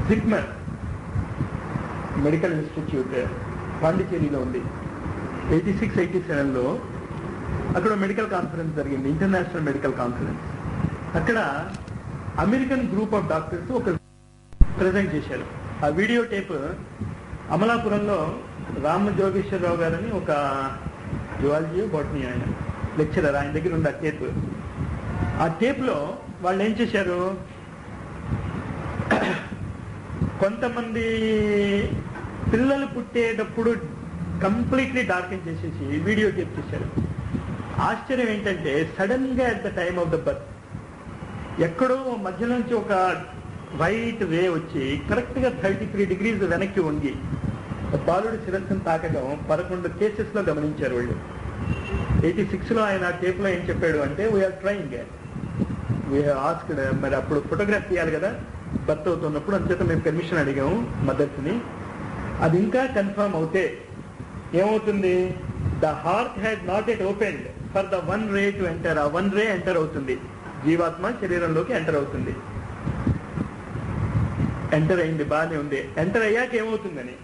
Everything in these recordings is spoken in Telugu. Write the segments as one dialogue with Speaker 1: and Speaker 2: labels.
Speaker 1: జిప్మర్ మెడికల్ ఇన్స్టిట్యూట్ పాండిచేరిలో ఉంది. 86-87లో అక్కడ మెడికల్ కాన్ఫరెన్స్ జరిగింది, ఇంటర్నేషనల్ మెడికల్ కాన్ఫరెన్స్. అక్కడ అమెరికన్ గ్రూప్ ఆఫ్ డాక్టర్స్ ఒక ప్రజెంట్ చేశారు. ఆ వీడియో టేప్ అమలాపురంలో రామ జోగేశ్వరరావు గారని ఒక జువాలజీ బాటనీ ఆయన లెక్చరర్, ఆయన దగ్గర ఉంది ఆ టేప్. ఆ టేప్లో వాళ్ళు ఏం చేశారు, కొంతమంది పిల్లలు పుట్టేటప్పుడు కంప్లీట్లీ డార్కెన్ చేసేసి వీడియో టేప్ చేశారు. ఆశ్చర్యం ఏంటంటే సడన్ గా at the time of the birth ఎక్కడో మధ్య నుంచి ఒక వైట్ రే వచ్చి కరెక్ట్ గా 33 degrees వెనక్కి వంగి బాలుడి శిరస్సును తాకడం 11 కేసెస్ లో గమనించారు వాళ్ళు. 86లో ఆయన టేప్ లో ఏం చెప్పాడు అంటే, వీఆర్ ట్రైయింగ్, వీఆర్ ఆస్క్డ్. మరి అప్పుడు ఫోటోగ్రాఫ్ తీయాలి కదా బర్త్ అవుతున్నప్పుడు, అంచేత మేము పర్మిషన్ అడిగాము మదర్స్ని. అది ఇంకా కన్ఫర్మ్ అవుతే ఏమవుతుంది, the heart had not at opened for the one ray to enter. ఆ వన్ రే ఎంటర్ అవుతుంది, జీవాత్మ శరీరంలోకి ఎంటర్ అవుతుంది. ఎంటర్ అయింది, బాగానే ఉంది. ఎంటర్ అయ్యాక ఏమవుతుందని,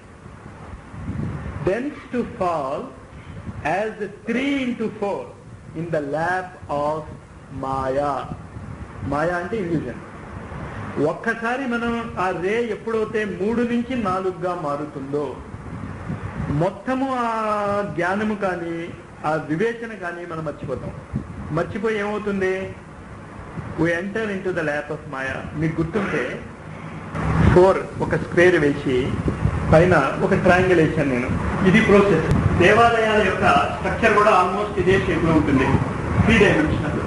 Speaker 1: thence to fall as 3/4 in the lap of Maya. మాయా అంటే ఇల్యూజన్. ఒక్కసారి మనం ఆ రే ఎప్పుడైతే 3 నుంచి 4గా మారుతుందో మొత్తము ఆ జ్ఞానము కానీ ఆ వివేచన కానీ మనం మర్చిపోతాం. మర్చిపోయి ఏమవుతుంది, we enter into the lap of Maya. మీకు గుర్తుంటే 4 ఒక స్క్వేర్ వేసి పైన ఒక ట్రయాంగిల్ వేసాను నేను. ఇది ప్రోసెస్. దేవాలయాల యొక్క స్ట్రక్చర్ కూడా ఆల్మోస్ట్ ఇదే షేప్ లో ఉంటుంది, 3 dimensional.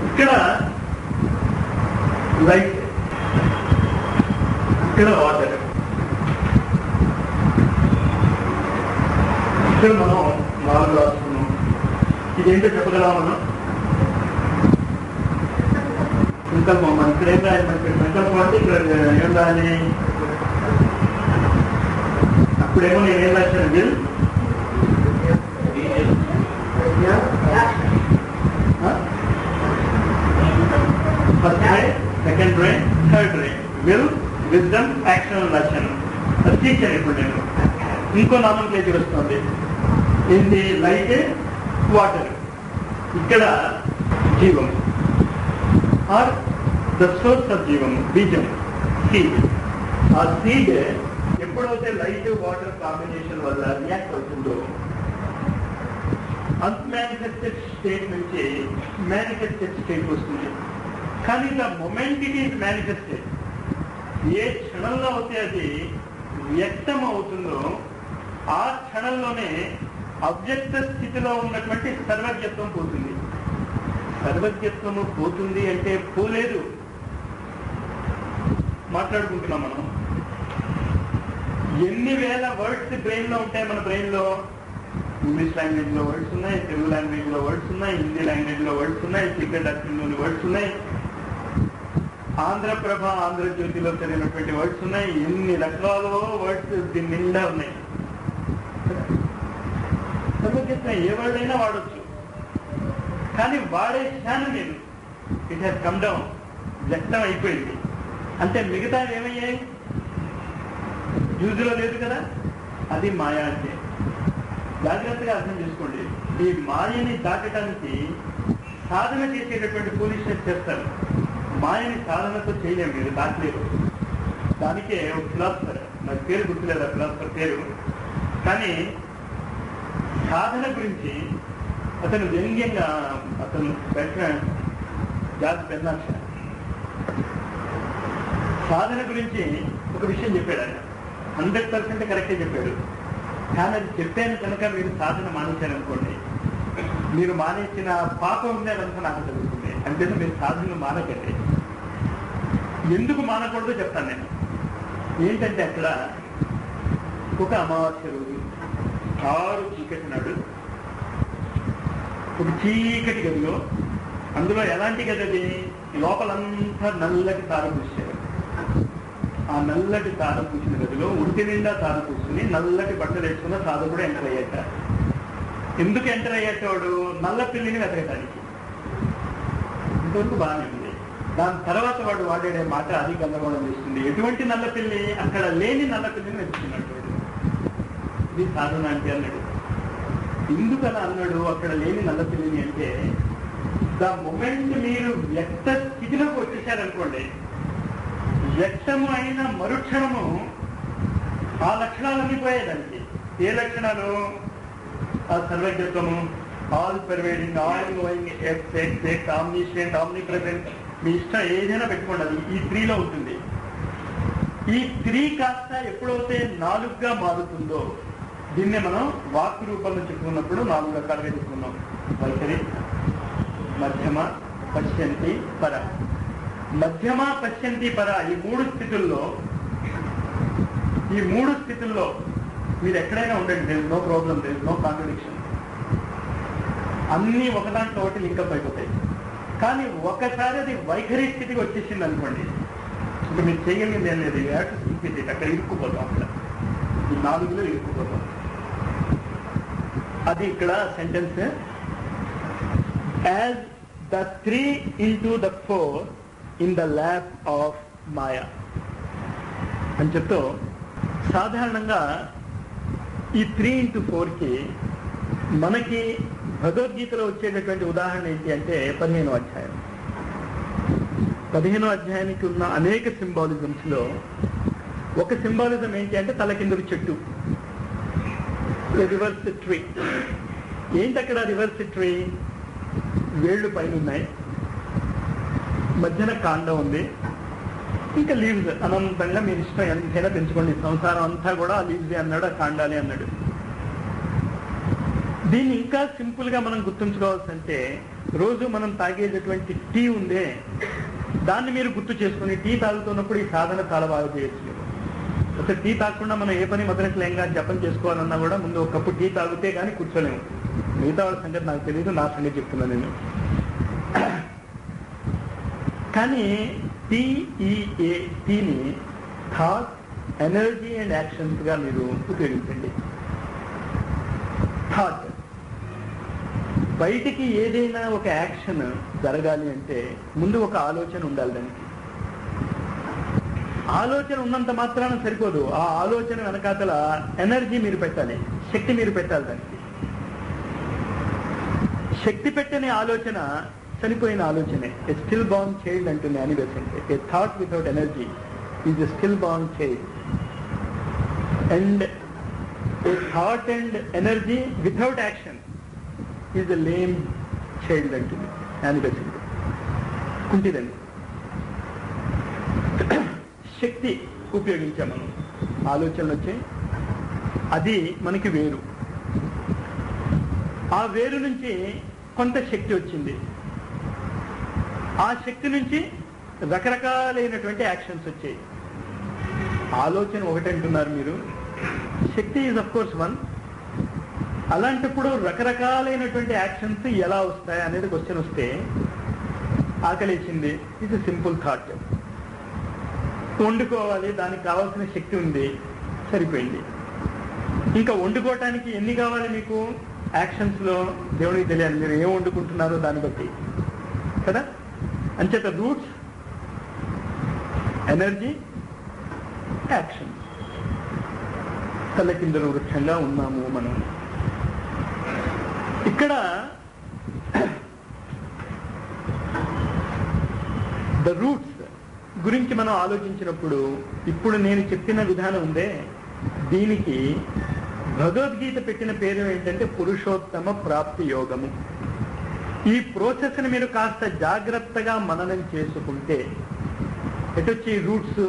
Speaker 1: ఇక్కడ లైట్, ఇక్కడ వాటర్, ఇక్కడ మనం 4 రాసుకున్నాం. ఇదేంటో చెప్పగలమా మనం? సంకల్పం. మన ఇక్కడ ఏం రాయాలి, మనకి సంకల్పం అంటే ఇక్కడ ఏం రాయాలి, అప్పుడేమో నేను ఏం రాశాను, will, first ray, second ray, third ray, will, wisdom, action రాశాను. అది తీర్చాను. ఇప్పుడు నేను ఇంకో నామన్క్లేచర్ వస్తుంది, ఏంటి, లైట్, వాటర్, ఇక్కడ జీవం ఆర్ ద సోర్స్ ఆఫ్ జీవం, బీజం, సీడ్. ఆ సీడ్ ఎప్పుడైతే లైట్ వాటర్ కాంబినేషన్ వల్ల రియాక్ట్ అవుతుందో అన్మానిఫెస్టెడ్ స్టేట్ నుంచి మేనిఫెస్టెడ్ స్టేట్ వస్తుంది. కానీ the moment it is manifested, ఏ క్షణంలో అయితే అది వ్యక్తం అవుతుందో ఆ క్షణంలోనే అవ్యక్త స్థితిలో ఉన్నటువంటి సర్వజ్ఞత్వం పోతుంది. సర్వజ్ఞత్వము పోతుంది అంటే పోలేదు, మాట్లాడుకుంటున్నాం మనం. ఎన్ని వేల వర్డ్స్ బ్రెయిన్ లో ఉంటాయి. మన బ్రెయిన్ లో ఇంగ్లీష్ లాంగ్వేజ్ లో వర్డ్స్ ఉన్నాయి, తెలుగు లాంగ్వేజ్ లో వర్డ్స్ ఉన్నాయి, హిందీ లాంగ్వేజ్ లో వర్డ్స్ ఉన్నాయి, క్రికెట్ అర్థంలోని వర్డ్స్ ఉన్నాయి, ఆంధ్రప్రభ, ఆంధ్రజ్యోతిలో చదివినటువంటి వర్డ్స్ ఉన్నాయి. ఎన్ని రకాల వర్డ్స్ దీని నిండా ఉన్నాయి. సర్వజ్ఞత్వం ఏ వర్డ్ అయినా వాడచ్చు, కానీ వాడే జ్ఞానం లేదు. ఇట్ హ్యాస్ కమ్ డౌన్, వ్యక్తం అయిపోయింది. అంటే మిగతా ఏమయ్యాయి, యూజ్లో లేదు కదా. అది మాయ అంటే. జాగ్రత్తగా అర్థం చేసుకోండి. ఈ మాయని దాటడానికి సాధన చేసేటటువంటి ఫూలిష్నెస్ చేస్తారు. మాయని సాధనతో చేయలేము, మీరు దాటలేరు. దానికే ఒక ఫిలాసఫర్, నాకు పేరు గుర్తులేదు ఆ ఫిలాసఫర్ పేరు, కానీ సాధన గురించి అతను వ్యంగ్యంగా, అతను జార్జ్ బెర్నార్డ్ సాధన గురించి ఒక విషయం చెప్పాడు. ఆయన 100% కరెక్టే చెప్పాడు. కానీ అది చెప్పాను కనుక మీరు సాధన మానేశారనుకోండి, మీరు మానేసిన పాపం ఉండేదంతా నాకు జరుగుతుంది. అంటే మీరు సాధనలు మానకండి. ఎందుకు మానకూడదో చెప్తాను నేను. ఏంటంటే అక్కడ ఒక అమావాస్య రోజు 6 చీకటి నాడు ఒక చీకటి గదిలో, అందులో ఎలాంటి గది అది, లోపలంతా నల్లటి తార పూసారు. ఆ నల్లటి తార పూసిన గదిలో ఒంటి నిండా తార పూసుకుని నల్లటి బట్టలు వేసుకున్న సాధకుడు ఎంటర్ అయ్యాట. ఎందుకు ఎంటర్ అయ్యేటవాడు, నల్ల పిల్లిని వెతకడానికి. ఇంతవరకు బాగానే ఉంది. దాని తర్వాత వాడు వాడే మాట అది గందరగోళం చేస్తుంది. ఎటువంటి నల్లపిల్లి? అక్కడ లేని నల్లపిల్లిని వెతుకుతున్నాడు. ఇది సాధన అంటే అన్నాడు. ఎందుకు అలా అన్నాడు అక్కడ లేని నల్లపిల్లిని అంటే, ద మొమెంట్ మీరు వ్యక్త స్థితిలోకి వచ్చేసారనుకోండి, వ్యక్తము అయిన మరుక్షణము ఆ లక్షణాలన్నీ పోయేదానికి. ఏ లక్షణాలు? ఆ సర్వజ్ఞత్వము, all pervading, all going, omniscient, omni present, మీ ఇష్టం ఏదైనా పెట్టుకోండి, అది ఈ 3లో ఉంటుంది. ఈ 3 కాస్త ఎప్పుడైతే 4గా మారుతుందో, దీన్నే మనం వాక్ రూపంలో చెప్పుకున్నప్పుడు 4 రకాలుగా చెప్పుకున్నాం. వైఖరి, మధ్యమ, పశ్యంతి, పర. మధ్యమ, పశ్యంతి, పర ఈ 3 స్థితుల్లో మీరు ఎక్కడైనా ఉండండి, there is no problem, there is no contradiction. అన్నీ ఒకదాంట్లో ఒకటి లింకప్ అయిపోతాయి. కానీ ఒకసారి అది వైఖరి స్థితికి వచ్చేసింది అనుకోండి, ఇంకా మీరు చేయగలిగింది ఏం లేదు. అక్కడ ఇరుక్కుపోతాం, అక్కడ ఈ 4లో ఇరుక్కుపోతాం. అది ఇక్కడ sentence. As the 3 into the 4 in the lap of Maya అని చెప్తూ, సాధారణంగా ఈ 3 into 4కి మనకి భగవద్గీతలో వచ్చేటటువంటి ఉదాహరణ ఏంటి అంటే 15వ అధ్యాయం. 15వ అధ్యాయానికి ఉన్న అనేక సింబాలిజమ్స్ లో ఒక సింబాలిజం ఏంటి అంటే తలకిందుకు చెట్టు, రివర్స్ ట్రీ. ఏంటి అక్కడ రివర్స్ ట్రీ? వేళ్ళు పైన ఉన్నాయి, మధ్యన కాండం ఉంది, ఇంకా లీవ్స్ అనంతంగా మీరు ఇష్టం ఎంతైనా పెంచుకోండి, సంసారం అంతా కూడా ఆ లీవ్స్ అన్నాడు, ఆ కాండాలి అన్నాడు. దీన్ని ఇంకా సింపుల్ గా మనం గుర్తుంచుకోవాల్సింటే, రోజు మనం తాగేటటువంటి టీ ఉందే, దాన్ని మీరు గుర్తు చేసుకుని టీ తాగుతున్నప్పుడు ఈ సాధన చాలా బాగా చేయొచ్చు. అసలు టీ తాగకుండా మనం ఏ పని మొదలెట్లేంగా, జపం చేసుకోవాలన్నా కూడా ముందు ఒక కప్పు టీ తాగితే కానీ కూర్చోలేము. మిగతా వాళ్ళ సంగతి నాకు తెలియదు, నా సంగతి చెప్తున్నాను నేను. కానీ టీని థాట్, ఎనర్జీ అండ్ యాక్షన్స్ గా మీరు ఉపయోగించండి. థాట్, బయటికి ఏదైనా ఒక యాక్షన్ జరగాలి అంటే ముందు ఒక ఆలోచన ఉండాలి. దానికి ఆలోచన ఉన్నంత మాత్రాన సరిపోదు, ఆ ఆలోచన వెనకాతల ఎనర్జీ మీరు పెట్టాలి, శక్తి మీరు పెట్టాలి. దానికి శక్తి పెట్టని ఆలోచన చనిపోయిన ఆలోచనే. ఏ స్టిల్ బార్న్ చైల్డ్ అంటుంది Annie Besant. A thought without energy is a still born child, and a thought and energy without action is a lame child అంటుంది యానీ బెసెంట్. కుంటిదండి. శక్తి ఉపయోగించాం మనం, ఆలోచనలు వచ్చాయి, అది మనకి వేరు. ఆ వేరు నుంచి కొంత శక్తి వచ్చింది, ఆ శక్తి నుంచి రకరకాలైనటువంటి యాక్షన్స్ వచ్చాయి. ఆలోచన ఒకటంటున్నారు మీరు, శక్తి ఈజ్ అఫ్ కోర్స్ వన్. అలాంటప్పుడు రకరకాలైనటువంటి యాక్షన్స్ ఎలా వస్తాయి అనేది క్వశ్చన్ వస్తే, ఆకలేసింది, ఇది సింపుల్ థాట్. వండుకోవాలి, దానికి కావాల్సిన శక్తి ఉంది, సరిపోయింది. ఇంకా వండుకోవటానికి ఎన్ని కావాలి మీకు? యాక్షన్స్ లో దేవునికి తెలియాలి మీరు ఏం వండుకుంటున్నారో దాన్ని బట్టి కదా. అంచేత రూట్స్, ఎనర్జీ, యాక్షన్. తలకిందుల వృక్షంగా ఉన్నాము మనం. ఇక్కడ ద రూట్స్ గురించి మనం ఆలోచించినప్పుడు, ఇప్పుడు నేను చెప్పిన విధానం ఉందే, దీనికి భగవద్గీత పెట్టిన పేరు ఏంటంటే పురుషోత్తమ ప్రాప్తి యోగము. ఈ ప్రాసెస్ ని మీరు కాస్త జాగ్రత్తగా మననం చేసుకుంటే, ఎటొచ్చి రూట్స్,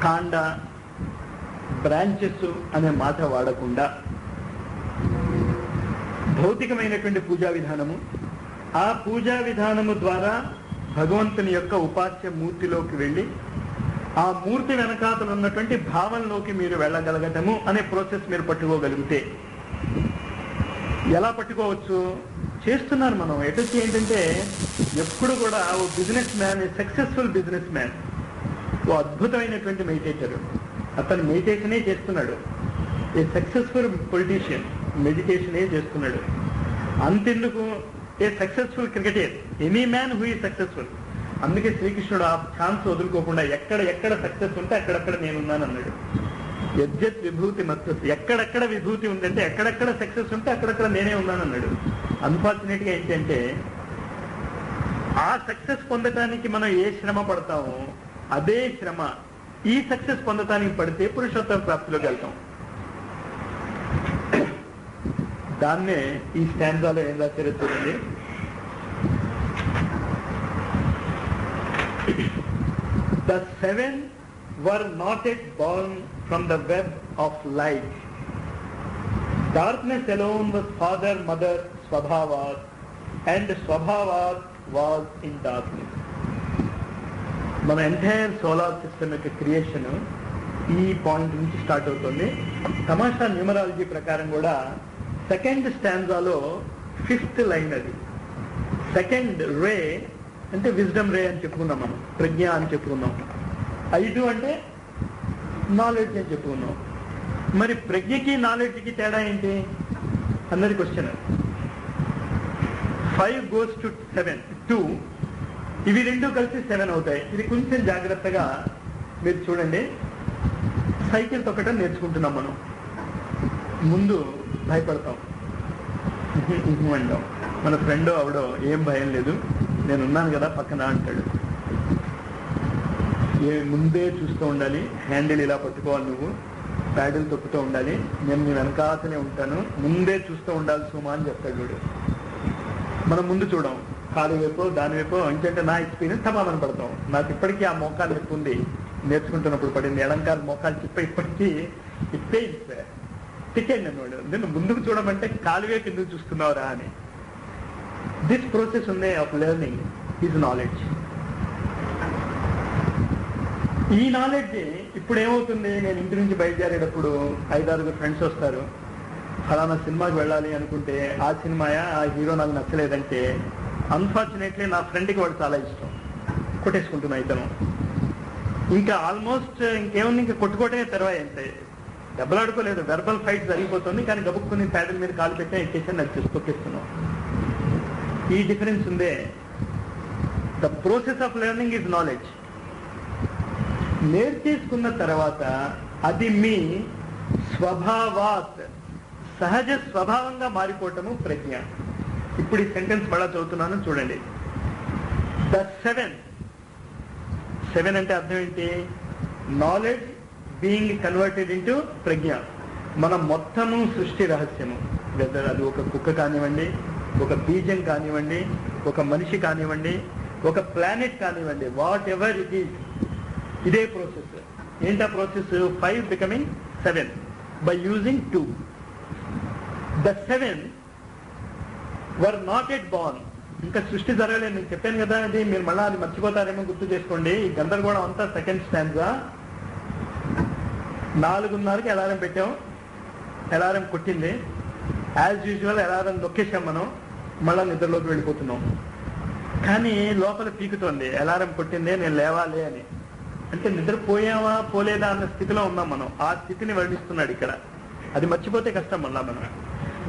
Speaker 1: కాండ, బ్రాంచెస్ అనే మాట వాడకుండా భౌతికమైనటువంటి పూజా విధానము, ఆ పూజా విధానము ద్వారా భగవంతుని యొక్క ఉపాస్య మూర్తిలోకి వెళ్ళి ఆ మూర్తి వెనకాతలు ఉన్నటువంటి భావంలోకి మీరు వెళ్ళగలగటము అనే ప్రాసెస్ మీరు పట్టుకోగలిగితే, ఎలా పట్టుకోవచ్చు? చేస్తున్నారు మనం. ఎటొచ్చి ఏంటంటే ఎప్పుడు కూడా ఓ business man, successful business man, ఓ అద్భుతమైనటువంటి మెడిటేటర్, అతను మెడిటేషనే చేస్తున్నాడు. ఏ సక్సెస్ఫుల్ పొలిటీషియన్ మెడిటేషనే చేస్తున్నాడు. అంతెందుకు, a successful cricketer, any man who is successful. అందుకే శ్రీకృష్ణుడు ఆ ఛాన్స్ వదులుకోకుండా ఎక్కడ సక్సెస్ ఉంటే అక్కడక్కడ నేనున్నాను అన్నాడు. యజ్జత్ విభూతి మత్తు, ఎక్కడెక్కడ విభూతి ఉందంటే ఎక్కడెక్కడ సక్సెస్ ఉంటే అక్కడక్కడ నేనే ఉన్నాను అన్నాడు. అన్ఫార్చునేట్ గా ఏంటంటే ఆ సక్సెస్ పొందటానికి మనం ఏ శ్రమ పడతామో అదే శ్రమ ఈ సక్సెస్ పొందటానికి పడితే పురుషోత్తమ ప్రాప్తిలోకి వెళ్తాం. దాన్నే ఈ స్టాండ్జాలో ఏం రాశారో చూడండి. The seven were not yet born from the web of light. Darkness alone was father, mother, Swabhavat, and Swabhavat was in darkness. మన ఎంటైర్ సోలార్ సిస్టమ్ యొక్క క్రియేషన్ ఈ పాయింట్ నుంచి స్టార్ట్ అవుతుంది. తమాషా న్యూమరాలజీ ప్రకారం కూడా సెకండ్ స్టాంజాలో 5th లైన్ అది. సెకండ్ రే అంటే విజ్డమ్ రే అని చెప్పుకున్నాం, మనం ప్రజ్ఞ అని చెప్పుకున్నాం. 5 అంటే నాలెడ్జ్ అని చెప్పుకున్నాం. మరి ప్రజ్ఞకి నాలెడ్జ్కి తేడా ఏంటి అన్నది క్వశ్చన్. 5 goes to 7, 2 ఇవి రెండు కలిసి 7 అవుతాయి. ఇది కొంచెం జాగ్రత్తగా మీరు చూడండి. సైకిల్ తొక్కటం నేర్చుకుంటున్నాం మనం. ముందు భయపడతాం, అంటాం. మన ఫ్రెండ్ ఆవిడో ఏం భయం లేదు, నేనున్నాను కదా పక్కన అంటాడు. ముందే చూస్తూ ఉండాలి, హ్యాండిల్ ఇలా పట్టుకోవాలి, నువ్వు ప్యాడిల్ తొక్కుతూ ఉండాలి, నేను నీ వెనకాతనే ఉంటాను, ముందే చూస్తూ ఉండాలి సుమా అని చెప్తాడు వీడు. మనం ముందు చూడం, కాలు వైపు దాని వైపు. ఎందుకంటే నా ఎక్స్పీరియన్స్ తమామని పడతాం. నాకు ఇప్పటికీ ఆ మోకాలు ఎక్కువ ఉంది, నేర్చుకుంటున్నప్పుడు పడింది. ఎడంకాలు మోకాలు చిప్ప ఇప్పటికీ ఇప్పే టికెండి అన్నవాడు. నేను ముందుకు చూడమంటే కాలు వైపు ఎందుకు చూస్తున్నావురా అని. దిస్ ప్రాసెస్ ఉంది ఆఫ్ లెర్నింగ్ ఈజ్ నాలెడ్జ్. ఈ నాలెడ్జ్ ఇప్పుడు ఏమవుతుంది, నేను ఇంటి నుంచి బయలుదేరేటప్పుడు 5-6 ఫ్రెండ్స్ వస్తారు, ఫలానా సినిమాకి వెళ్ళాలి అనుకుంటే ఆ సినిమాయా ఆ హీరో నాకు నచ్చలేదంటే అన్ఫార్చునేట్లీ నా ఫ్రెండ్కి వాడు చాలా ఇష్టం, కొట్టేసుకుంటున్నా ఇతను. ఇంకా ఆల్మోస్ట్ ఇంకేముంది, ఇంకా కొట్టుకోవటమే తెరవా. అంటే దెబ్బలాడుకోలేదు, వెర్బల్ ఫైట్ జరిగిపోతుంది, కానీ గబుక్కుని ప్యాడల్ మీద కాలు పెట్టే ఎక్కేసాను, నచ్చేసి కొట్టేస్తున్నాం. ఈ డిఫరెన్స్ ఉందే. The process of learning is knowledge. నేర్చేసుకున్న తర్వాత అది మీ స్వభావాత్, సహజ స్వభావంగా మారిపోవటము ప్రజ్ఞ. ఇప్పుడు ఈ సెంటెన్స్ బడా చదువుతున్నాను చూడండి. ద 7 అంటే అర్థం ఏంటి? నాలెడ్జ్ బీయింగ్ కన్వర్టెడ్ ఇంటూ ప్రజ్ఞ. మన మొత్తము సృష్టి రహస్యము, వెదర్ అది ఒక కుక్క కానివ్వండి, ఒక బీజం కానివ్వండి, ఒక మనిషి కానివ్వండి, ఒక ప్లానెట్ కానివ్వండి, వాట్ ఎవర్ ఇట్ ఈజ్, ఇదే ప్రాసెస్. ఏంటా process? 5 becoming 7 by using 2. The 7 were not yet born. ఇంకా సృష్టి జరగలేదు. నేను చెప్పాను కదా, అది మీరు మళ్ళీ అది మర్చిపోతారేమో, గుర్తు చేసుకోండి. ఈ గందరగోళం అంతా సెకండ్ స్టాండ్జా. 4:30కి అలారం పెట్టాం, అలారం కొట్టింది. యాజ్ యూజువల్ అలారం నొక్కేసాం, మనం మళ్ళా నిద్రలోకి వెళ్ళిపోతున్నాం. కానీ లోపల పీకుతోంది, అలారం కొట్టిందే నేను లేవాలి అని. అంటే నిద్రపోయావా పోలేదా అన్న స్థితిలో ఉన్నాం మనం. ఆ స్థితిని వర్ణిస్తున్నాడు ఇక్కడ. అది మర్చిపోతే కష్టం మళ్ళా మనం.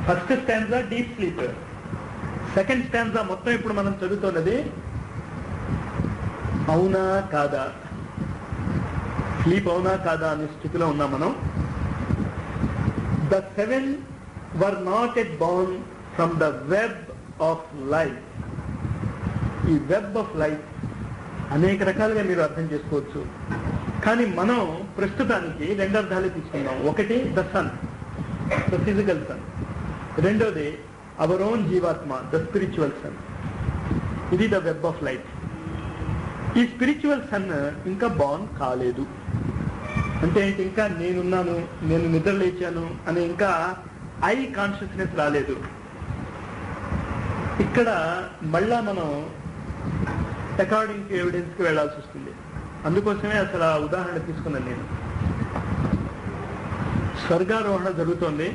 Speaker 1: First stanza deep sleep, second stanza మొత్తం ఇప్పుడు మనం చదువుతున్నది అవునా కాదా, స్లీప్ అవునా కాదా అనే స్థితిలో ఉన్నాం మనం. The 7 were not yet born from the web of life. ఈ వెబ్ ఆఫ్ లైఫ్ అనేక రకాలుగా మీరు అర్థం చేసుకోవచ్చు. కానీ మనం ప్రస్తుతానికి 2 అర్థాలు తీసుకుందాం. ఒకటి the sun, the physical sun. రెండోది అవర్ ఓన్ జీవాత్మ, ద స్పిరిచువల్ సన్. ఇది ద వెబ్ ఆఫ్ లైఫ్. ఈ స్పిరిచువల్ సన్ ఇంకా బార్న్ కాలేదు. అంటే ఏంటి? ఇంకా నేనున్నాను, నేను నిద్ర లేచాను అని ఇంకా ఐ కాన్షియస్నెస్ రాలేదు. ఇక్కడ మళ్ళా మనం అకార్డింగ్ టు ఎవిడెన్స్ కి వెళ్లాల్సి వస్తుంది. అందుకోసమే అసలు ఆ ఉదాహరణ తీసుకున్నాను నేను. స్వర్గారోహణ జరుగుతోంది,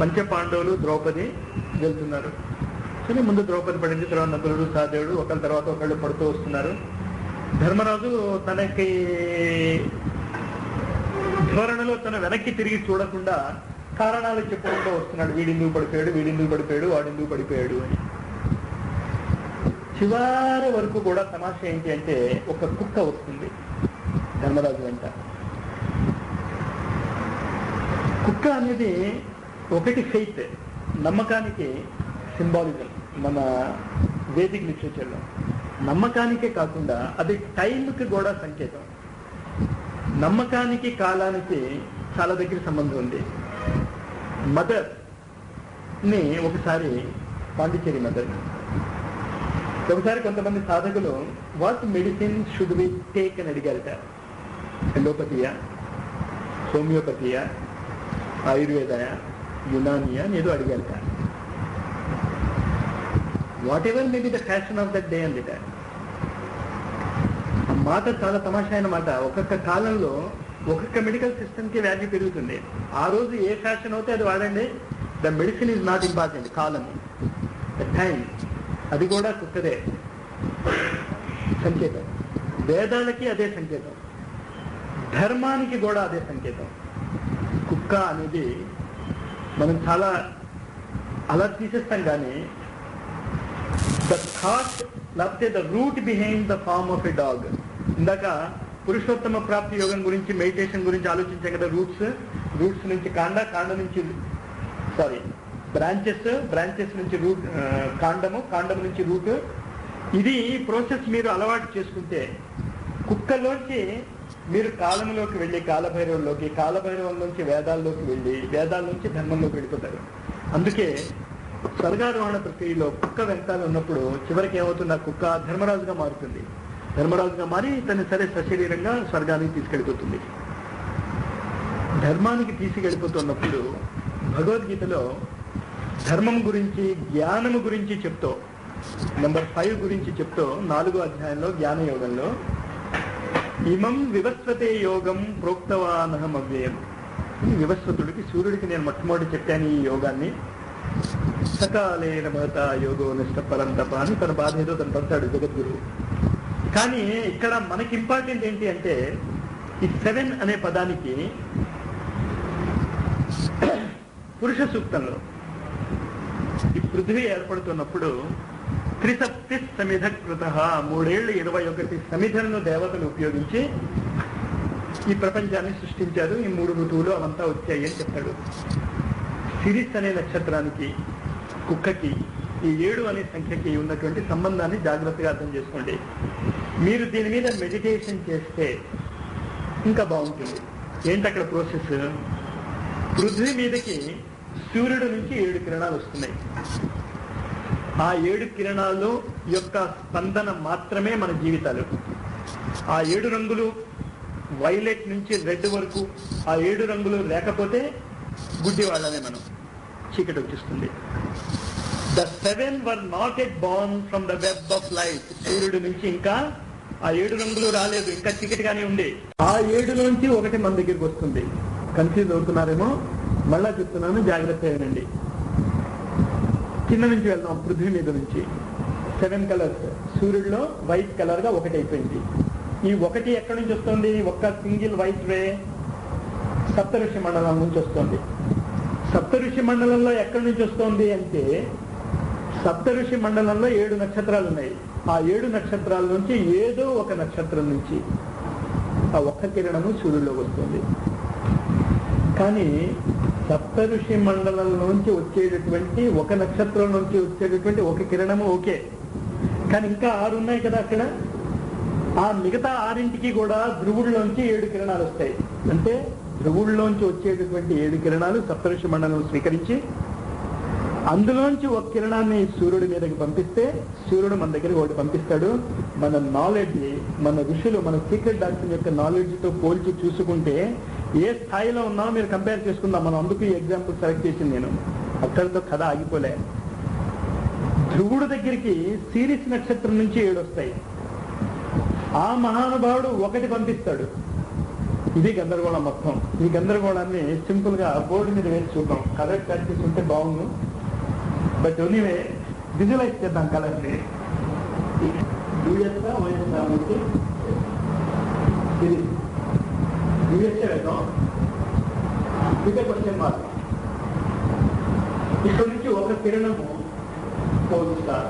Speaker 1: పంచపాండవులు ద్రౌపది వెళ్తున్నారు. కానీ ముందు ద్రౌపది పడింది, తర్వాత నకులుడు సహదేవుడు ఒకళ్ళ తర్వాత ఒకళ్ళు పడుతూ వస్తున్నారు. ధర్మరాజు తనకి ధోరణిలో తన వెనక్కి తిరిగి చూడకుండా కారణాలు చెప్పుకుంటూ వస్తున్నాడు. వీడిందుకు పడిపోయాడు, వీడిందుకు పడిపోయాడు, వాడిందుకు పడిపోయాడు అని. చివరి వరకు కూడా తమాషా ఏంటి అంటే ఒక కుక్క వస్తుంది ధర్మరాజు వెంట. కుక్క అనేది ఒకటి ఫెయిత్, నమ్మకానికి సింబాలిజం. మన వేదిక్ లిటరేచర్లో నమ్మకానికే కాకుండా అది టైంకి కూడా సంకేతం. నమ్మకానికి కాలానికి చాలా దగ్గర సంబంధం ఉంది. మదర్ ని ఒకసారి పాండిచేరి మదర్ ఒకసారి కొంతమంది సాధకులు what medicine should we take అని అడిగారట. ఎలోపతియా, హోమియోపతియా, ఆయుర్వేదయా, యునానియా అని ఏదో అడిగారట. Whatever may be the fashion of that day అందిట. ఆ మాట చాలా తమాషా అయిన మాట. ఒక్కొక్క కాలంలో ఒక్కొక్క మెడికల్ సిస్టమ్కి వాల్యూ పెరుగుతుంది. ఆ రోజు ఏ ఫ్యాషన్ అవుతే అది వాడండి. The medicine is not important. Column, the time, అది కూడా కుక్కదే సంకేతం. వేదాలకి అదే సంకేతం, ధర్మానికి కూడా అదే సంకేతం. కుక్క అనేది మనం చాలా అలా తీసేస్తాం, కానీ ద థాట్ లేకపోతే the root behind the form of a dog. ఇందాక పురుషోత్తమ ప్రాప్తి యోగం గురించి, మెడిటేషన్ గురించి ఆలోచించాం కదా. రూట్స్ నుంచి కాండ నుంచి బ్రాంచెస్ నుంచి రూట్, కాండం నుంచి రూట్. ఇది ప్రాసెస్ మీరు అలవాటు చేసుకుంటే కుక్కలోంచి మీరు కాలంలోకి వెళ్ళి కాలభైరవంలోకి, కాలభైరవం నుంచి వేదాల్లోకి వెళ్ళి, వేదాల నుంచి ధర్మంలోకి వెళ్ళిపోతారు. అందుకే స్వర్గారోహణ ప్రక్రియలో కుక్క వెంటాల ఉన్నప్పుడు చివరికి ఏమవుతుంది, ఆ కుక్క ధర్మరాజుగా మారుతుంది. ధర్మరాజుగా మారి తను సరే సశరీరంగా స్వర్గానికి తీసుకెళ్ళిపోతుంది. ధర్మానికి తీసుకెళ్ళిపోతున్నప్పుడు భగవద్గీతలో ధర్మం గురించి, జ్ఞానము గురించి చెప్తూ, నెంబర్ 5 గురించి చెప్తూ 4వ అధ్యాయంలో జ్ఞాన యోగంలో ఇమం వివస్వతే యోగం ప్రోక్తవానహం అవ్యయం. వివస్వతుడికి, సూర్యుడికి నేను మొట్టమొదటి చెప్పాను ఈ యోగాన్ని. సకాలేన భవత యోగో నిష్ట పరంతప అని తన బాధ ఏదో తను పడతాడు జగద్గురువు. కానీ ఇక్కడ మనకి ఇంపార్టెంట్ ఏంటి అంటే ఈ 7 అనే పదానికి పురుష సూక్తంలో ఈ పృథ్వీ ఏర్పడుతున్నప్పుడు త్రిసప్తి సమిధ కృత 3 ఏళ్ళు 21 సమిధలను దేవతలు ఉపయోగించి ఈ ప్రపంచాన్ని సృష్టించారు. ఈ 3 ఋతువులు అవంతా వచ్చాయి అని చెప్తాడు. సిరిస్ అనే నక్షత్రానికి, కుక్కకి, ఈ 7 అనే సంఖ్యకి ఉన్నటువంటి సంబంధాన్ని జాగ్రత్తగా అర్థం చేసుకోండి. మీరు దీని మీద మెడిటేషన్ చేస్తే ఇంకా బాగుంటుంది. ఏంటి అక్కడ ప్రాసెస్? పృథ్వీ మీదకి సూర్యుడు నుంచి 7 కిరణాలు వస్తున్నాయి. ఆ 7 కిరణాలు యొక్క స్పందన మాత్రమే మన జీవితాలు. ఆ 7 రంగులు వైలెట్ నుంచి రెడ్ వరకు, ఆ 7 రంగులు లేకపోతే గుడ్డి వాళ్ళనే మనం, చీకటి వచ్చేస్తుంది. The 7 were not yet born from the web of light. సూర్యుడు నుంచి ఇంకా ఆ 7 రంగులు రాలేదు, ఇంకా చీకటిగానే ఉంది. ఆ 7లోంచి ఒకటి మన దగ్గరికి వస్తుంది. కన్ఫ్యూజ్ అవుతున్నారేమో, మళ్ళా చెప్తున్నాను, జాగ్రత్త అయ్యండి. కింద నుంచి వెళ్దాం, పృథ్వీ మీద నుంచి 7 కలర్స్. సూర్యుడిలో వైట్ కలర్ గా ఒకటి అయిపోయింది. ఈ ఒకటి ఎక్కడి నుంచి వస్తుంది? ఒక్క సింగిల్ వైట్ రే సప్తఋషి మండలం నుంచి వస్తుంది. సప్తఋషి మండలంలో ఎక్కడి నుంచి వస్తుంది అంటే, సప్తఋషి మండలంలో 7 నక్షత్రాలు ఉన్నాయి. ఆ 7 నక్షత్రాల నుంచి ఏదో ఒక నక్షత్రం నుంచి ఆ ఒక్క కిరణము సూర్యుడిలోకి వస్తుంది. కానీ సప్తఋషి మండలంలోంచి వచ్చేటటువంటి ఒక నక్షత్రం నుంచి వచ్చేటటువంటి ఒక కిరణము ఓకే, కానీ ఇంకా 6 ఉన్నాయి కదా అక్కడ. ఆ మిగతా 6ంటికి కూడా ధ్రువుడిలోంచి 7 కిరణాలు వస్తాయి. అంటే ధ్రువుడిలోంచి వచ్చేటటువంటి 7 కిరణాలు సప్తఋషి మండలం స్వీకరించి అందులోంచి ఒక కిరణాన్ని సూర్యుడి మీదకి పంపిస్తే సూర్యుడు మన దగ్గరికి ఒకటి పంపిస్తాడు. మన నాలెడ్జ్, మన ఋషులు, మన సీక్రెట్ డాక్టర్ యొక్క నాలెడ్జ్తో పోల్చి చూసుకుంటే ఏ స్థాయిలో ఉన్నామో మీరు కంపేర్ చేసుకుందాం. మనం అందుకు ఈ ఎగ్జాంపుల్ సెలెక్ట్ చేసింది నేను. అక్కడితో కథ ఆగిపోలే. ధ్రువుడు దగ్గరికి సిరిస్ నక్షత్రం నుంచి 7 వస్తాయి. ఆ మహానుభావుడు ఒకటి పంపిస్తాడు. ఇది గందరగోళం మొత్తం. ఈ గందరగోళాన్ని సింపుల్ గా బోర్డు మీద వేసి చూద్దాం. కలర్ ప్రాక్టీస్ ఉంటే బాగుండు. బట్ ఎనీవే విజువలైజ్ చేద్దాం కలర్ని. యూఎస్గా వైఎస్ఆర్ నుంచి ఇది యూఎస్ఏ వెళ్దాం. ఇదే క్వశ్చన్ మార్క్. ఇక్కడ నుంచి ఒక కిరణము పోల్ స్టార్,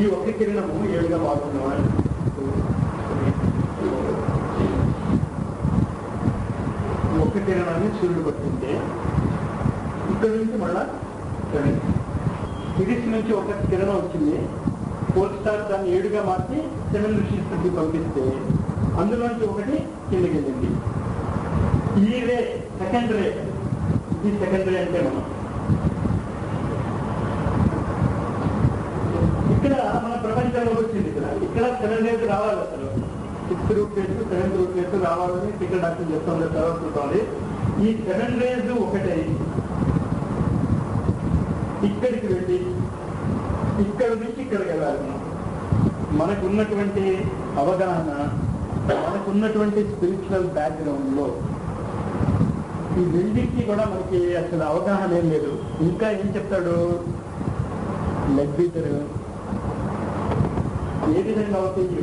Speaker 1: ఈ ఒక కిరణము 7గా వాడుకున్నవాడు. ఒక కిరణాన్ని సూర్యుడు పట్టింటే ఇక్కడ నుంచి మళ్ళా సిరీస్ నుంచి ఒక కిరణం వచ్చింది. 4 స్టార్ దాన్ని 7గా మార్చి 7 ఋషికి పంపిస్తే అందులోంచి ఒకటి కిందకి వెళ్ళింది. ఈ రే సెకండ్ రే, ఈ సెకండ్ రే అంటే మనం ఇక్కడ మన ప్రపంచంలో వచ్చింది. ఇక్కడ 7 రేస్ రావాలి. అసలు 6th route race 7th route race రావాలని ఇక్కడ డాక్టర్ చెప్తుంది. తర్వాత చూడాలి. ఈ 7 రేస్ ఒకటే ఇక్కడికి వెళ్ళి ఇక్కడ నుంచి ఇక్కడికి వెళ్ళాలి. మనకున్నటువంటి అవగాహన, మనకున్నటువంటి స్పిరిచువల్ బ్యాక్గ్రౌండ్ లో ఈ రెండింటికి కూడా మనకి అసలు అవగాహన ఏం లేదు. ఇంకా ఏం చెప్తాడు లెగ్ బీటరు ఏ విధంగా అవుతుంది.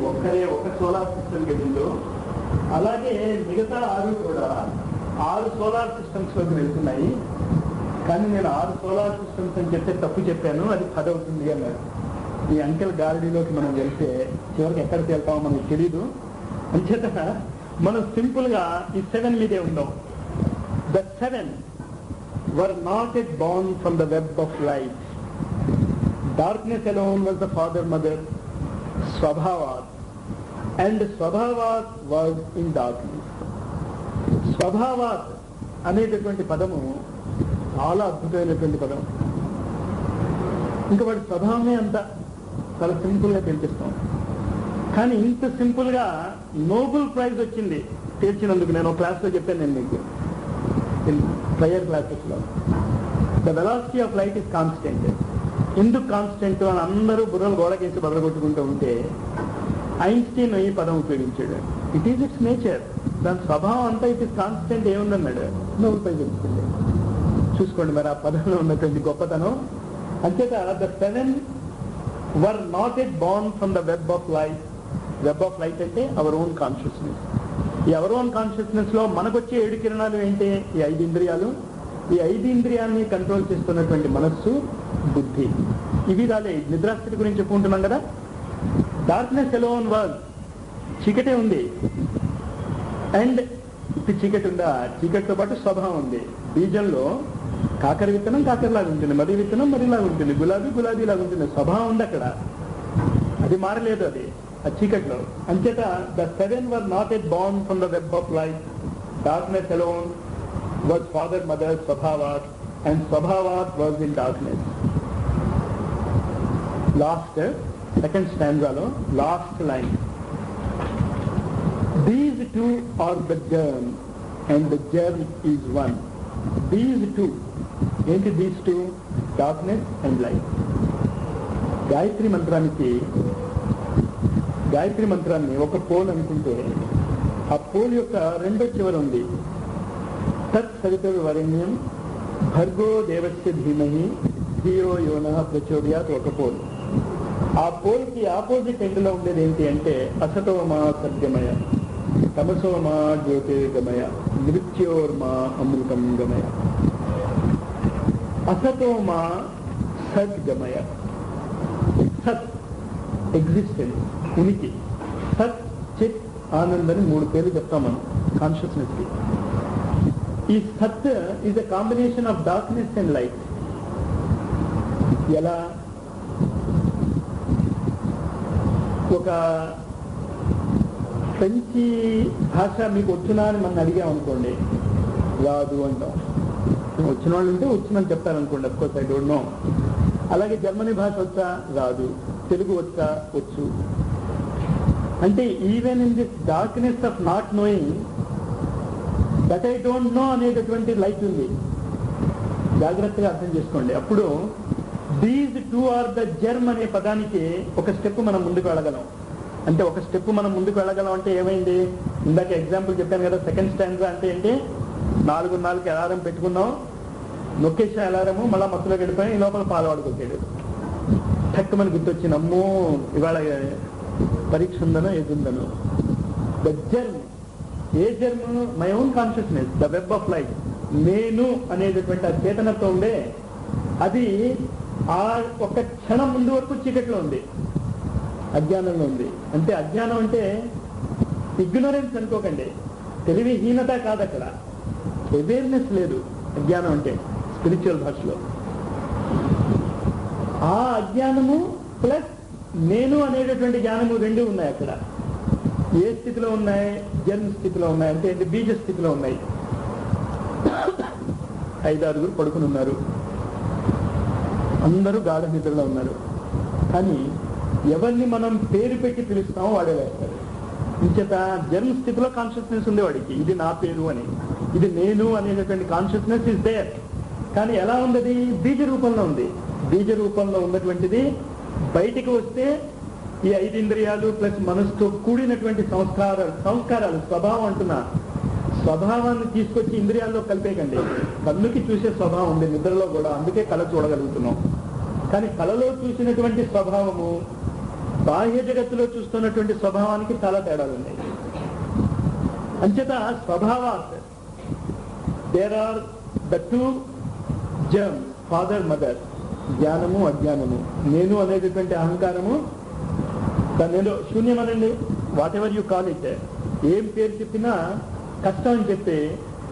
Speaker 1: ఒక సోలార్ సిస్టమ్ వెళ్ళిందో అలాగే మిగతా 6 కూడా 6 సోలార్ సిస్టమ్స్ లోకి వెళ్తున్నాయి. కానీ నేను 6 సోలార్ సిస్టమ్స్ అని చెప్తే తప్పు చెప్పాను, అది 10 అవుతుంది అన్నారు. ఈ అంకెల్ గార్డీలోకి మనం వెళ్తే చివరికి ఎక్కడికి వెళ్తామో మనకు తెలీదు. అంచేత మనం సింపుల్ గా ఈ 7 మీదే ఉందాం. The 7 were not yet born from the web of light. Darkness alone was the father, mother, Swabhavat, and Swabhavat was in darkness. Swabhavat అనేటటువంటి పదము చాలా అద్భుతమైనటువంటి పదం. ఇంకా వాడి స్వభావమే అంత చాలా సింపుల్ గా తెలిపిస్తాం. కానీ ఇంత సింపుల్ గా నోబెల్ ప్రైజ్ వచ్చింది తీర్చినందుకు. నేను క్లాస్ లో చెప్పాను, నేను మీకు ప్రేయర్ క్లాసెస్ లో the velocity of light is constant. ఎందుకు కాన్స్టెంట్ అని అందరూ బుర్రలు గోడకేసి బదలగొట్టుకుంటూ ఉంటే ఐన్స్టీన్ ఈ పదం ఉపయోగించాడు. ఇట్ ఈజ్ ఇట్స్ నేచర్, దాని స్వభావం అంతా ఇట్ ఈస్ కాన్స్టెంట్ ఏముందన్నాడు. నోబెల్ ప్రైజ్ వచ్చింది. చూసుకోండి మరి ఆ పదంలో ఉన్నటువంటి గొప్పతనం. అంచేత the 7 were not yet born from the web of light. Web of light అంటే అవర్ ఓన్ కాన్షియస్నెస్. ఈ అవర్ ఓన్ కాన్షియస్నెస్ లో మనకొచ్చే 7 కిరణాలు ఏంటి? ఈ 5 ఇంద్రియాలు. ఈ 5 ఇంద్రియాన్ని కంట్రోల్ చేస్తున్నటువంటి మనస్సు, బుద్ధి. ఇవి రాలే. నిద్రాస్థితి గురించి చెప్పుకుంటున్నాం కదా. డార్క్నెస్ ఎలోన్ వాజ్, చీకటే ఉంది. అండ్ ఇప్పుడు చీకటి ఉందా? చీకటితో పాటు స్వభావం ఉంది. బీజంలో కాకర విత్తనం కాకరలాగా ఉంటుంది, మర్రి విత్తనం మర్రిలాగా ఉంటుంది, గులాబీ గులాబీలాగా ఉంటుంది. స్వభావం ఉంది అక్కడ, అది మారలేదు. అది ఆ చీకట్లో. అంచేత the 7 were not yet born from the web of light. Darkness alone was father, mother, Swabhavat, and Swabhavat was in darkness. Last, second stanza lo, last line. These two are the germ, and the germ is one. These two, ఏంటి these two? Darkness and light. Gayatri మంత్రాన్ని ఒక పోల్ అనుకుంటే ఆ పోల్ యొక్క రెండో చివర ఉంది తత్ సవితుర్వరేణ్యం భర్గో దేవస్య ధీమహి ధియో యోనః ప్రచోదయాత్. ఒక పోల్. ఆ పోల్ కి ఆపోజిట్ ఎండ్ లో ఉండేది ఏంటి అంటే అసతోమా సత్యమయ, తమసోమా జ్యోతిర్గమయ, మృత్యోర్మా అమృతం గమయ. అసతోమా సద్గమయ. సత్ ఎగ్జిస్టెన్స్, ఉనికి. సత్, చిత్, ఆనంద్ అని 3 పేర్లు చెప్తాం మనం కాన్షియస్నెస్ కి. ఈ సత్ is a combination of darkness and light. ఎలా? ఒక ఫ్రెంచి భాష మీకు వచ్చునా అని మనం అడిగామనుకోండి, రాదు అంటాం. వచ్చిన వాళ్ళు ఉంటే వచ్చిందని చెప్తారనుకోండి. Of course I don't know. అలాగే జర్మనీ భాష వచ్చా? రాదు. తెలుగు వచ్చా? వచ్చు. అంటే even in this darkness of not knowing that I don't know అనేటటువంటి లైట్ ఉంది. జాగ్రత్తగా అర్థం చేసుకోండి. అప్పుడు these two are the germ అనే పదానికి ఒక స్టెప్ మనం ముందుకు వెళ్ళగలం. అంటే ఒక స్టెప్ మనం ముందుకు వెళ్ళగలం అంటే ఏమైంది? ఇందాక ఎగ్జాంపుల్ చెప్పాను కదా. సెకండ్ స్టాండ్గా అంటే ఏంటి? 4:30కి అలారం పెట్టుకున్నాం, నొక్కేసే అలారము, మళ్ళా మత్తులో గడిపోయి ఈ లోపల పాలవాడు కొట్టాడు. తక్కువని గుర్తొచ్చింది, అమ్మో ఇవాళ పరీక్ష ఉందనో ఏదుందనో. ద జర్మ్, ఏ germ? My own consciousness, the web of light. నేను అనేటటువంటి ఆ చేతనతో ఉండే అది ఆ ఒక క్షణం ముందు వరకు చీకట్లో ఉంది. అజ్ఞానంలో ఉంది. అంటే అజ్ఞానం అంటే ఇగ్నోరెన్స్ అనుకోకండి, తెలివిహీనత కాదు, అక్కడ అవేర్నెస్ లేదు. అజ్ఞానం అంటే స్పిరిచువల్ భాషలో ఆ అజ్ఞానము ప్లస్ నేను అనేటటువంటి జ్ఞానము రెండు ఉన్నాయి అక్కడ. ఏ స్థితిలో ఉన్నాయి? జన్మ స్థితిలో ఉన్నాయి, అంటే బీజ స్థితిలో ఉన్నాయి. 5-6 పడుకుని ఉన్నారు, అందరూ గాఢ నిద్రలో ఉన్నారు. కానీ ఎవరిని మనం పేరు పెట్టి పిలుస్తామో వాడే వేస్తారు. ఇంచేత జన్మ స్థితిలో కాన్షియస్నెస్ ఉంది వాడికి, ఇది నా పేరు అని, ఇది నేను అనేటటువంటి కాన్షియస్నెస్ ఇస్ దేర్. కానీ ఎలా ఉంది? అది బీజ రూపంలో ఉంది. బీజ రూపంలో ఉన్నటువంటిది బయటికి వస్తే ఈ 5 ఇంద్రియాలు ప్లస్ మనసుతో కూడినటువంటి సంస్కారాలు స్వభావం అంటున్నా, స్వభావాన్ని తీసుకొచ్చి ఇంద్రియాల్లో కలిపేకండి. కన్నుకి చూసే స్వభావం ఉంది నిద్రలో కూడా, అందుకే కళ చూడగలుగుతున్నాం. కానీ కళలో చూసినటువంటి స్వభావము బాహ్య జగత్తులో చూస్తున్నటువంటి స్వభావానికి చాలా తేడాలు ఉన్నాయి. అంచేత స్వభావాత్ there are the two germs, father mother, జ్ఞానము అజ్ఞానము. నేను అనేటటువంటి అహంకారము, దానిలో శూన్యం అనండి, whatever you call it. ఏం పేరు చెప్పినా కష్టం అని చెప్పి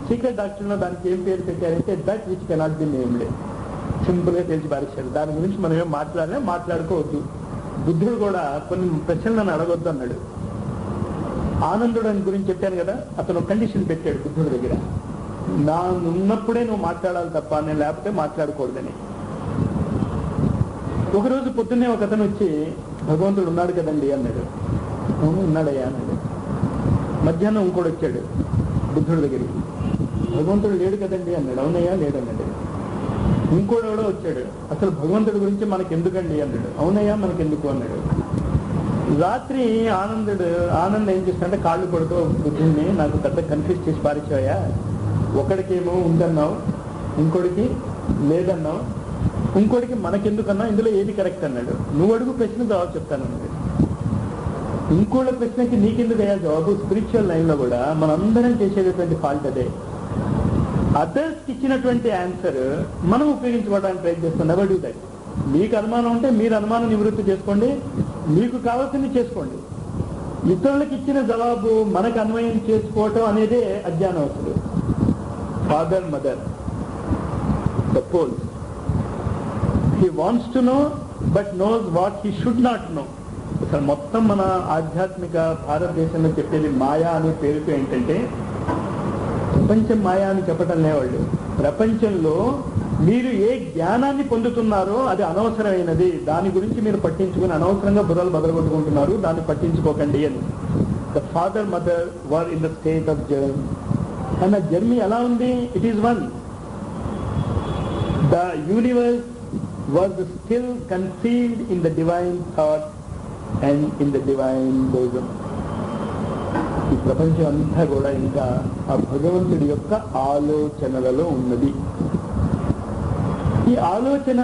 Speaker 1: సీక్రెట్ డాక్టర్లో దానికి ఏం పేరు పెట్టారంటే that which cannot be named. Simple గా తెలిసి పారేశారు. దాని గురించి మనం ఏం మాట్లాడుకోవద్దు. బుద్ధుడు కూడా కొన్ని ప్రశ్నలు నన్ను అడగొద్దు అన్నాడు. ఆనందుడు అని గురించి చెప్పాను కదా, అతను కండిషన్ పెట్టాడు బుద్ధుడి దగ్గర, నా ఉన్నప్పుడే నువ్వు మాట్లాడాలి తప్ప నేను లేకపోతే మాట్లాడకూడదని. ఒకరోజు పొద్దున్నే ఒక అతను వచ్చి భగవంతుడు ఉన్నాడు కదండి అన్నాడు. అవును ఉన్నాడయ్యా అన్నాడు. మధ్యాహ్నం ఇంకోటి వచ్చాడు బుద్ధుడి దగ్గరికి, భగవంతుడు లేడు కదండి అన్నాడు. అవునయ్యా లేడన్నాడు. ఇంకోటి కూడా వచ్చాడు, అసలు భగవంతుడి గురించి మనకి ఎందుకండి అన్నాడు. అవునయ్యా మనకెందుకు అన్నాడు. రాత్రి ఆనంద్ ఏం చేస్తాడంటే కాళ్ళు పడుతూ బుద్ధుడిని, నాకు పెద్ద కన్ఫ్యూజ్ చేసి పారిచాయా, ఒకడికేమో ఉందన్నావు, ఇంకోటికి లేదన్నావు, ఇంకోటికి మనకెందుకన్నా, ఇందులో ఏది కరెక్ట్ అన్నాడు. నువ్వు అడుగు ప్రశ్న జవాబు చెప్తాను అన్నాడు. ఇంకోళ్ళ ప్రశ్నకి నీకెందుకు అయ్యా జవాబు? స్పిరిచువల్ లైన్ లో కూడా మనందరం చేసేటటువంటి ఫాల్ట్ అదే. అదర్స్ ఇచ్చినటువంటి ఆన్సర్ మనం ఉపయోగించుకోవడానికి ట్రై చేస్తాం. Never do that. మీకు అనుమానం ఉంటే మీరు అనుమానం నివృత్తి చేసుకోండి, మీకు కావాల్సింది చేసుకోండి. ఇతరులకు ఇచ్చిన జవాబు మనకు అన్వయం చేసుకోవటం అనేదే అజ్ఞానం. అసలు father mother the poles, he wants to know but knows what he should not know. అసలు మొత్తం మన ఆధ్యాత్మిక భారతదేశంలో చెప్పేది మాయా అనే పేరుతో ఏంటంటే, ప్రపంచం మాయా అని చెప్పటం లేవాళ్ళు. ప్రపంచంలో మీరు ఏ జ్ఞానాన్ని పొందుతున్నారో అది అనవసరమైనది, దాని గురించి మీరు పట్టించుకుని అనవసరంగా బుర్రలు బదలగొట్టుకుంటున్నారు, దాన్ని పట్టించుకోకండి అని. The father mother were in the state of germ. And ఆ జర్నీ ఎలా ఉంది? It is one. The universe was still concealed in the divine thought and in the divine bosom. ఈ ప్రపంచం అంతా కూడా ఇంకా ఆ భగవంతుడి యొక్క ఆలోచనలలో ఉన్నది. ఈ ఆలోచన,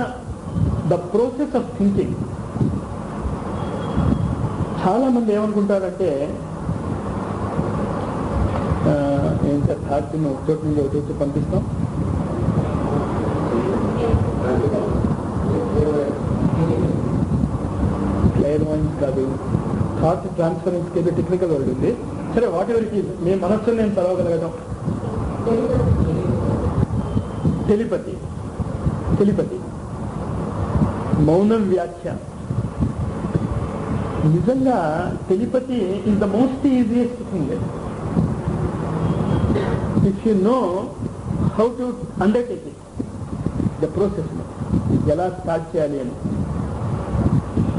Speaker 1: ద ప్రోసెస్ ఆఫ్ థింకింగ్. చాలా మంది ఏమనుకుంటారంటే, ఏంటంటే థాట్ని ఒక చోటు నుంచి ఒక చోటు పంపిస్తాం, క్లైర్వాయిన్స్ కాదు, థాట్ ట్రాన్స్ఫరెన్స్ కి టెక్నికల్ వర్డ్ ఉంది. సరే, వాట్ ఎవర్ ఇట్ ఈస్, మీ మనస్సును నేను చదవగలగడం. టెలిపతి, మౌనం వ్యాఖ్య. నిజంగా telepathy is the most easiest thing if you know how to undertake it, the process ఎలా స్టార్ట్ చేయాలి అని.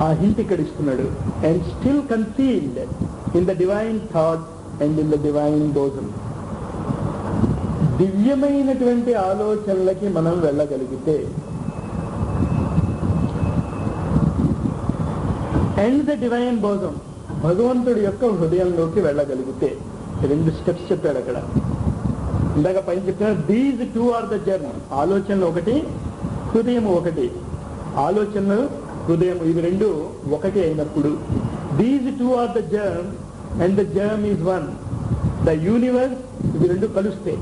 Speaker 1: ఆ హింట్ ఇక్కడ ఇస్తున్నాడు. And still concealed in the divine thought and in the divine bosom. దివ్యమైనటువంటి ఆలోచనలకి మనం వెళ్ళగలిగితే, అండ్ ద డివైన్ బోజం, భగవంతుడి యొక్క హృదయంలోకి వెళ్ళగలిగితే. 2 స్టెప్స్ చెప్పాడు అక్కడ. ఇందాక పైన చెప్తున్నాడు, దీస్ 2 ఆర్ ద జర్మ్. ఆలోచనలు ఒకటి, హృదయం ఒకటి. ఆలోచనలు, హృదయం, ఇవి 2 ఒకటి అయినప్పుడు, these 2 are the germ and the germ is one. The universe, ఇవి 2 కలిస్తే,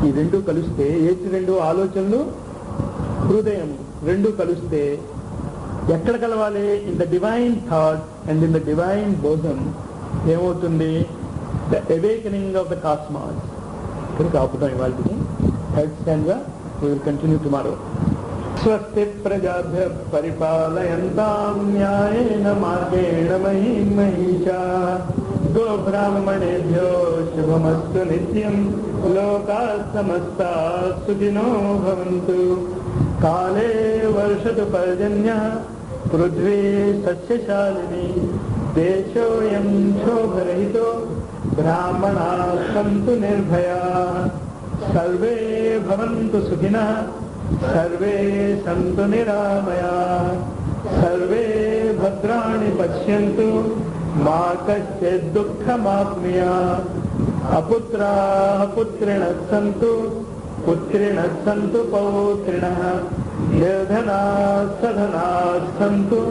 Speaker 1: ఈ 2 కలిస్తే, ఏటి 2 ఆలోచనలు, హృదయం 2 కలిస్తే ఎక్కడ కలవాలి? In the divine thought and in the divine bosom ఏమవుతుంది? The awakening of the cosmos. ఇక్కడికి ఆపుతాం ఇవాళకి. థర్డ్ స్టాండ్గా we will continue tomorrow. స్వస్తి ప్రజాభ్య పరిపాలయంతాం న్యాయేన మార్గేణ మహీం మహిషాః గోబ్రాహ్మణేభ్యో శుభమస్తు నిత్యం లోకాః సమస్తాః సుఖినో భవంతు. కాలే వర్షతు పర్జన్యః పృథ్వీ సస్యశాలినీ దేశోऽयं శోభరహితో బ్రాహ్మణాः సంతు నిర్భయాः. సర్వే భవంతు సుఖినః సర్వే సంతు నిరామయాః. సర్వే భద్రాణి పశ్యంతు మా కశ్చిద్ దుఃఖమాప్నుయాత్. అపుత్రాః పుత్రిణః సంతు పుత్రిణః సంతు పౌత్రిణః. నిర్ధనాః సధనాః సంతు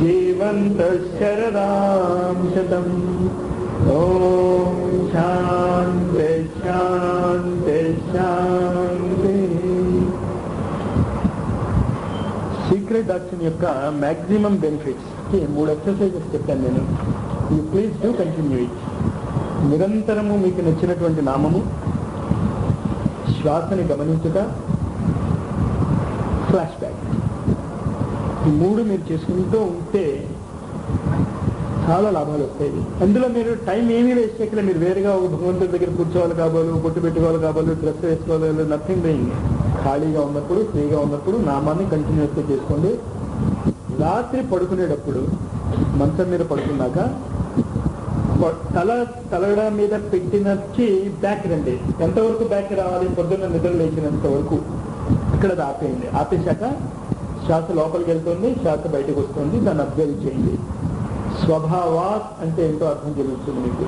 Speaker 1: జీవంతః శరదాం శతం. ఓం శాంతి శాంతి శాంతి. సీక్రెట్ డాక్టర్ యొక్క మ్యాక్సిమం బెనిఫిట్స్ కి 3 ఎక్సర్సైజెస్ చెప్పాను నేను. You please do continue it. నిరంతరము మీకు నచ్చినటువంటి నామము, శ్వాసని గమనించుట, ఫ్లాష్ బ్యాక్, ఈ 3 మీరు చేసుకుంటూ ఉంటే చాలా లాభాలు వస్తాయి. అందులో మీరు టైం ఏమీ వేస్ట్ చేయకుండా మీరు వేరుగా ఒక భగవంతుడి దగ్గర కూర్చోవాలి కాబోలు, బొట్టు పెట్టుకోవాలి కాబోలు, డ్రెస్ వేసుకోవాలి, నథింగ్ డూయింగ్. ఖాళీగా ఉన్నప్పుడు, ఫ్రీగా ఉన్నప్పుడు నామాన్ని కంటిన్యూస్గా చేసుకోండి. రాత్రి పడుకునేటప్పుడు మంచం మీద పడుకున్నాక తలగడ మీద పెట్టినచ్చి బ్యాక్ రండి. ఎంతవరకు బ్యాక్ రావాలి? పొద్దున్న నిద్ర లేచినంత వరకు ఇక్కడ ఆపేయండి. ఆపేశాక శ్వాస లోపలికి వెళ్తుంది, శ్వాస బయటకు వస్తుంది. దాన్ని అబ్జర్వ్ చేయండి. స్వభావాత్ అంటే ఏంటో అర్థం తెలుస్తుంది మీకు.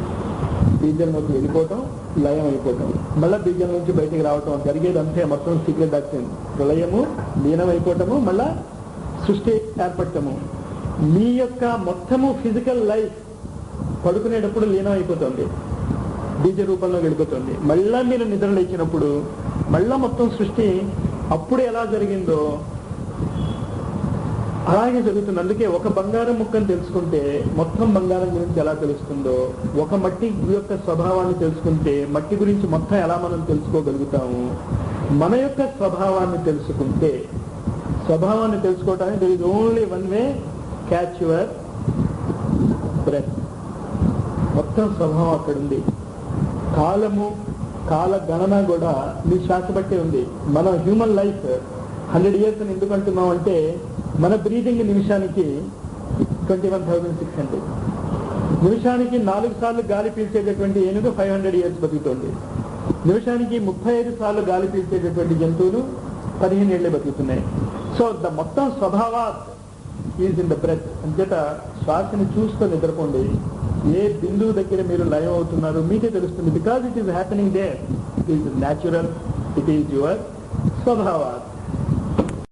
Speaker 1: బీజంలోకి వెళ్ళిపోవటం, లయం అయిపోవటం, మళ్ళీ బీజం నుంచి బయటికి రావటం జరిగేది అంతే. మొత్తం సీక్రెట్ డాక్టర్ ప్రళయము, లీనం అయిపోవటము, మళ్ళా సృష్టి ఏర్పడటము. మీ యొక్క మొత్తము ఫిజికల్ లైఫ్ పడుకునేటప్పుడు లీనం అయిపోతుంది, బీజ రూపంలో వెళ్ళిపోతుంది. మళ్ళా మీరు నిద్ర లేచినప్పుడు మళ్ళా మొత్తం సృష్టి అప్పుడు ఎలా జరిగిందో అలాగే జరుగుతుంది. అందుకే ఒక బంగారం ముక్కను తెలుసుకుంటే మొత్తం బంగారం గురించి ఎలా తెలుస్తుందో, ఒక మట్టి యొక్క స్వభావాన్ని తెలుసుకుంటే మట్టి గురించి మొత్తం ఎలా మనం తెలుసుకోగలుగుతాము. మన యొక్క స్వభావాన్ని తెలుసుకుంటే, స్వభావాన్ని తెలుసుకోవటానికి there is only one way, catch your breath. మొత్తం స్వభావం అక్కడ ఉంది. కాలము, కాల గణన కూడా మీ శ్వాస బట్టే ఉంది. మన హ్యూమన్ లైఫ్ 100 years అని ఎందుకు అంటున్నాం అంటే, మన బ్రీదింగ్ నిమిషానికి 21,600. నిమిషానికి 4 సార్లు గాలి పీల్చేటటువంటి ఏనుగు 500 years బతుకుతుంది. నిమిషానికి 35 సార్లు గాలి పీల్చేటటువంటి జంతువులు 15 ఏళ్లే బతుకుతున్నాయి. సో ద మొత్తం స్వభావాత్ ఈజ్ ఇన్ ద బ్రెత్. అంచేత శ్వాసని చూస్తూ నిద్రపోండి. ఏ బిందువు దగ్గర మీరు లయం అవుతున్నారు మీకే తెలుస్తుంది. Because it is happening there. It is natural, it is your స్వభావాత్.